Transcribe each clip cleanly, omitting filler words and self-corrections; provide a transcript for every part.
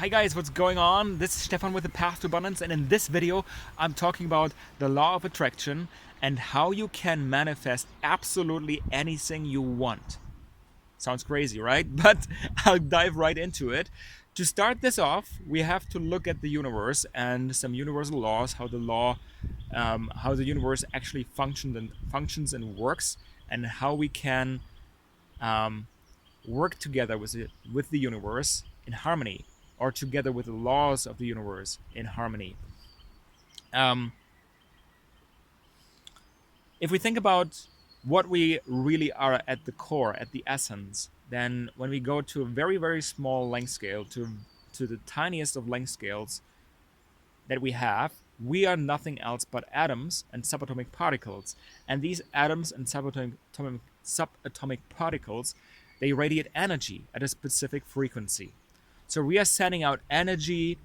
Hi guys, what's going on? This is Stefan with the Path to Abundance, and in this video I'm talking about the law of attraction and how you can manifest absolutely anything you want. Sounds crazy, right? But I'll dive right into it. To start this off, we have to look at the universe and some universal laws, how the universe actually functions and works, and how we can um, work together with the universe in harmony, or together with the laws of the universe in harmony. Um, if we think about what we really are at the core, at the essence, then when we go to a very, very small length scale, to the tiniest of length scales that we are nothing else but atoms and subatomic particles. And these atoms and subatomic particles, they radiate energy at a specific frequency. So we are sending out energy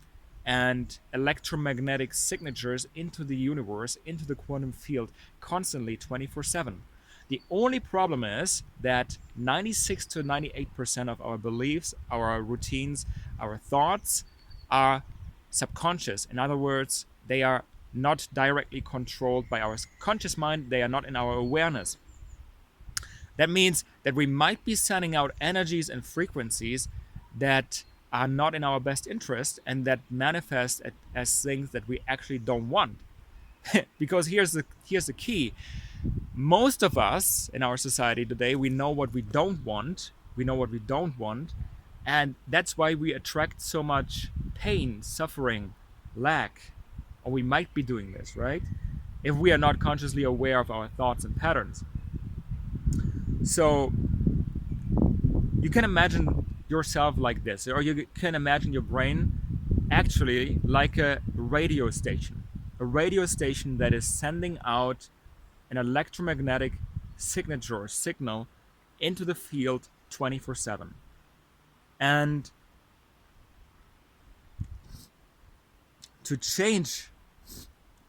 and electromagnetic signatures into the universe, into the quantum field, constantly 24/7. The only problem is that 96 to 98% of our beliefs, our routines, our thoughts are subconscious. In other words, they are not directly controlled by our conscious mind, they are not in our awareness. That means that we might be sending out energies and frequencies that are not in our best interest and that manifest as things that we actually don't want. Because here's the key. Most of us in our society today, we know what we don't want. We know what we don't want. And that's why we attract so much pain, suffering, lack. Or we might be doing this, right? If we are not consciously aware of our thoughts and patterns. So you can imagine yourself like this, or you can imagine your brain actually like a radio station that is sending out an electromagnetic signature or signal into the field 24/7. And to change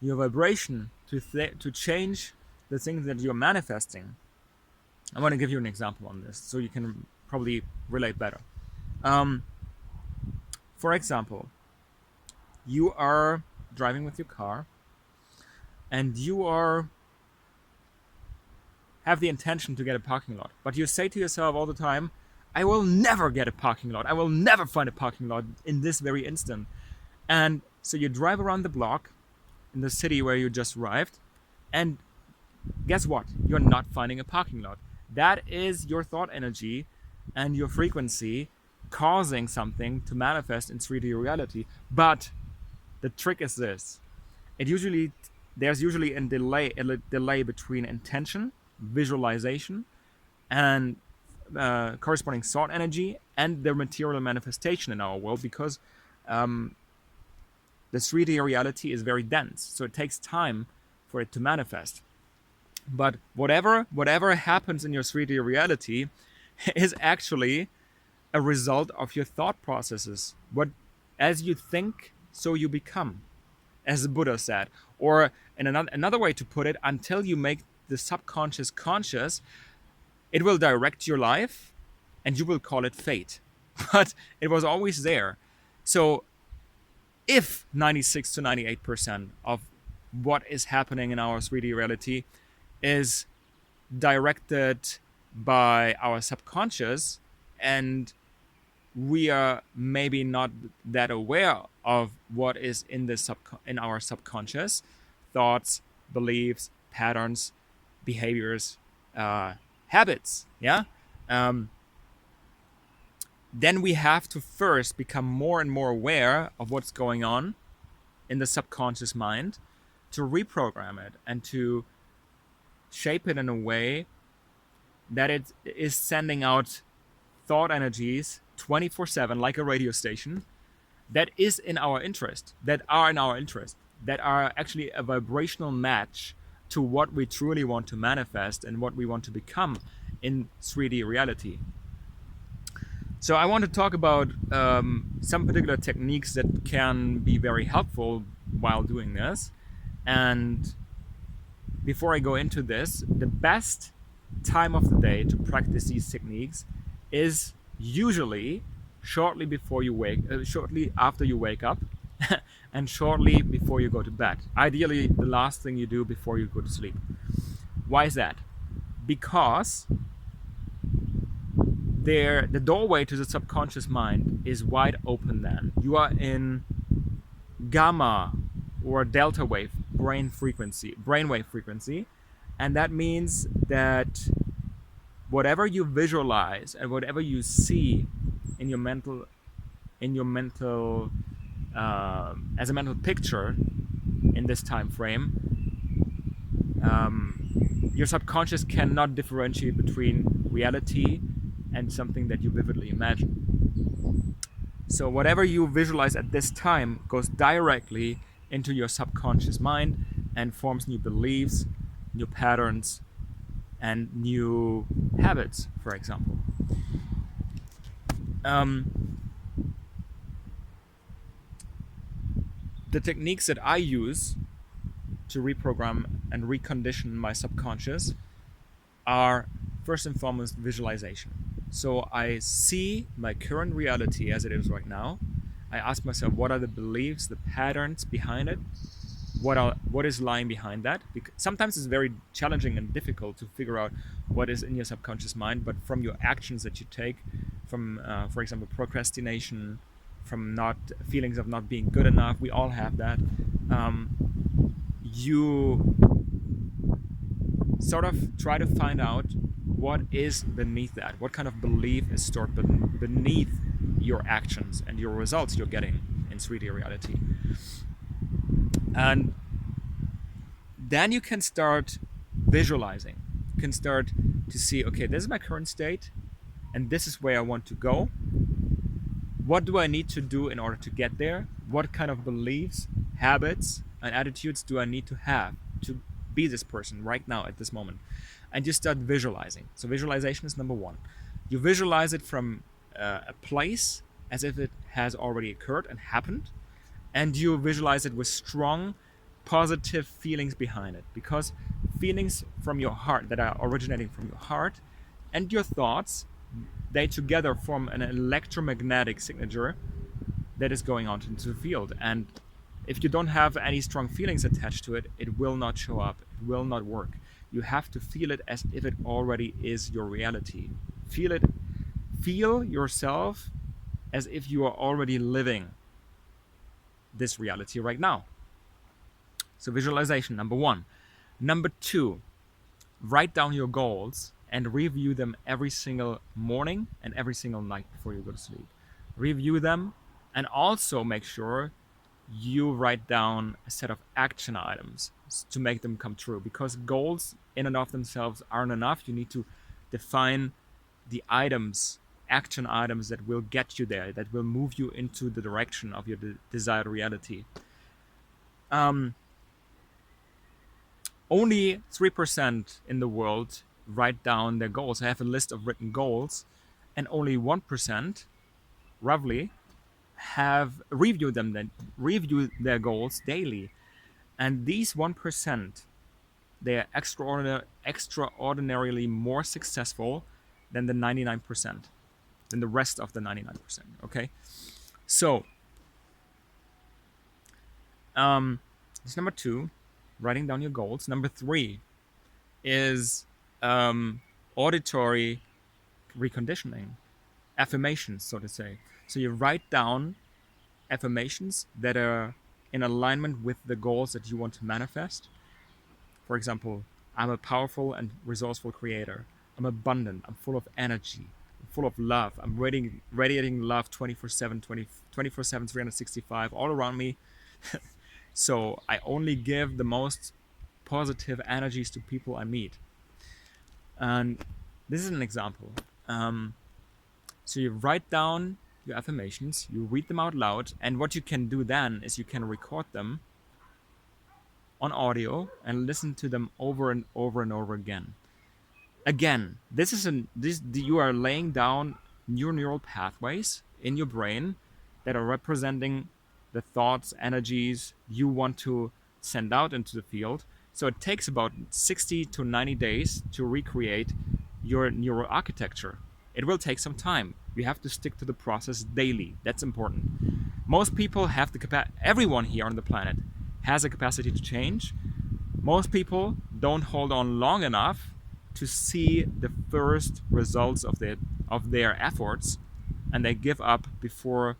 your vibration, to change the things that you're manifesting, I want to give you an example on this so you can probably relate better. For example, you are driving with your car and you have the intention to get a parking lot, but you say to yourself all the time, I will never get a parking lot. I will never find a parking lot in this very instant. And so you drive around the block in the city where you just arrived, and guess what? You're not finding a parking lot. That is your thought energy and your frequency causing something to manifest in 3D reality. But the trick is this. There's usually a delay between intention, visualization, and corresponding thought energy and the material manifestation in our world, because the 3D reality is very dense. So it takes time for it to manifest. But whatever happens in your 3D reality is actually a result of your thought processes. As you think, so you become, as the Buddha said. Or in another way to put it, until you make the subconscious conscious, it will direct your life and you will call it fate. But it was always there. So if 96 to 98% of what is happening in our 3D reality is directed by our subconscious, and we are maybe not that aware of what is in our subconscious thoughts, beliefs, patterns, behaviors, habits, then we have to first become more and more aware of what's going on in the subconscious mind, to reprogram it and to shape it in a way that it is sending out thought energies 24/7, like a radio station, that is in our interest, that are actually a vibrational match to what we truly want to manifest and what we want to become in 3D reality. So I want to talk about some particular techniques that can be very helpful while doing this. And before I go into this, the best time of the day to practice these techniques is usually shortly after you wake up, and shortly before you go to bed. Ideally, the last thing you do before you go to sleep. Why is that? Because the doorway to the subconscious mind is wide open. Then you are in gamma or delta wave brainwave frequency, and that means that whatever you visualize and whatever you see in your mental as a mental picture in this time frame, your subconscious cannot differentiate between reality and something that you vividly imagine. So whatever you visualize at this time goes directly into your subconscious mind and forms new beliefs, new patterns, and new habits, for example. The techniques that I use to reprogram and recondition my subconscious are first and foremost visualization. So I see my current reality as it is right now. I ask myself, what are the beliefs, the patterns behind it? What is lying behind that? Because sometimes it's very challenging and difficult to figure out what is in your subconscious mind, but from your actions that you take, from for example procrastination, from not feelings of not being good enough, we all have that. You sort of try to find out what is beneath that, what kind of belief is stored beneath your actions and your results you're getting in 3D reality. And then you can start visualizing. You can start to see, okay, this is my current state and this is where I want to go. What do I need to do in order to get there? What kind of beliefs, habits, and attitudes do I need to have to be this person right now at this moment? And you start visualizing. So visualization is number one. You visualize it from a place as if it has already occurred and happened, and you visualize it with strong positive feelings behind it, because feelings from your heart that are originating from your heart and your thoughts, they together form an electromagnetic signature that is going out into the field. And if you don't have any strong feelings attached to it, it will not show up, it will not work. You have to feel it as if it already is your reality. Feel yourself as if you are already living this reality right now. So visualization, number one. Number two, write down your goals and review them every single morning and every single night before you go to sleep. Review them, and also make sure you write down a set of action items to make them come true, because goals in and of themselves aren't enough. You need to define the items, action items that will get you there, that will move you into the direction of your desired reality. Only 3% in the world write down their goals. I have a list of written goals, and only 1%, roughly, have reviewed their goals daily. And these 1%, they are extraordinarily more successful than the 99%, than the rest of the 99%. Okay, so it's number two, writing down your goals. Number three is auditory reconditioning, affirmations, so to say. So you write down affirmations that are in alignment with the goals that you want to manifest. For example, I'm a powerful and resourceful creator. I'm abundant. I'm full of energy. I'm full of love. I'm radiating love 24/7, 24/7, 365 all around me. So I only give the most positive energies to people I meet. And this is an example. So you write down your affirmations, you read them out loud, and what you can do then is you can record them on audio and listen to them over and over and over again. Again, you are laying down new neural pathways in your brain that are representing the thoughts, energies you want to send out into the field. So it takes about 60 to 90 days to recreate your neural architecture. It will take some time. You have to stick to the process daily. That's important. Most people have the capacity, everyone here on the planet has a capacity to change. Most people don't hold on long enough to see the first results of their efforts, and they give up before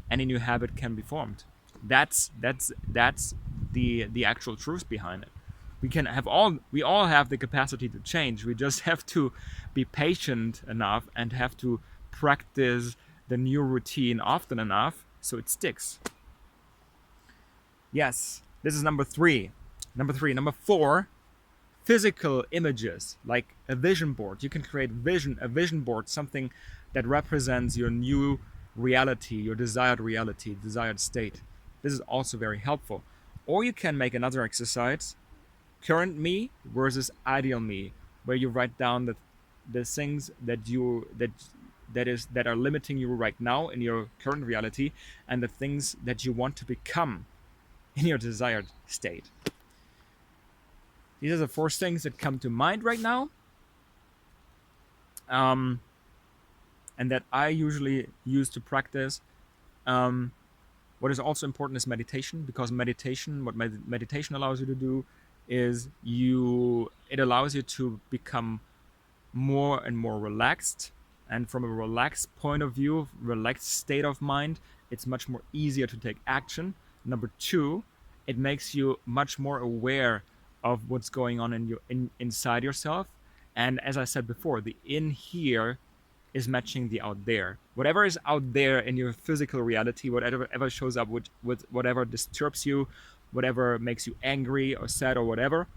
any new habit can be formed. That's the actual truth behind it. We all have the capacity to change. We just have to be patient enough and have to practice the new routine often enough so it sticks. Yes, this is number three. Number four, physical images like a vision board. You can create a vision board, something that represents your new reality, your desired state. This is also very helpful. Or you can make another exercise, current me versus ideal me, where you write down the things that are limiting you right now in your current reality, and the things that you want to become in your desired state. These are the four things that come to mind right now, and that I usually use to practice. What is also important is meditation, because meditation allows you to do is it allows you to become more and more relaxed. And from a relaxed point of view, relaxed state of mind, it's much more easier to take action. Number two, it makes you much more aware of what's going on inside yourself. And as I said before, the in here is matching the out there. Whatever is out there in your physical reality, whatever shows up with whatever disturbs you, whatever makes you angry or sad or whatever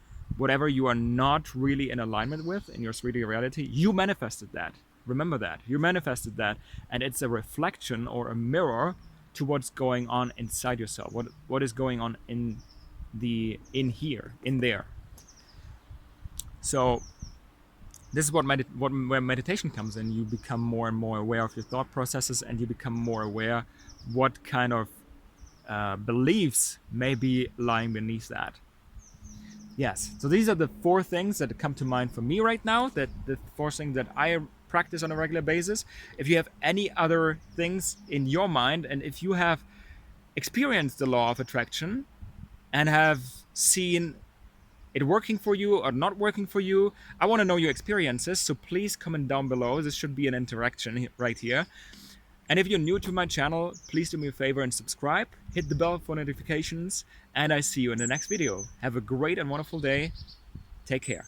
you are not really in alignment with in your 3D reality, you manifested that. Remember that. You manifested that. And it's a reflection or a mirror to what's going on inside yourself. What is going on in here, in there. So this is where meditation comes in. You become more and more aware of your thought processes, and you become more aware what kind of beliefs may be lying beneath that. Yes, so these are the four things that come to mind for me right now, that the four things that I practice on a regular basis. If you have any other things in your mind, and if you have experienced the law of attraction and have seen it working for you or not working for you, I want to know your experiences, so please comment down below. This should be an interaction right here. And if you're new to my channel, please do me a favor and subscribe, hit the bell for notifications, and I see you in the next video. Have a great and wonderful day. Take care.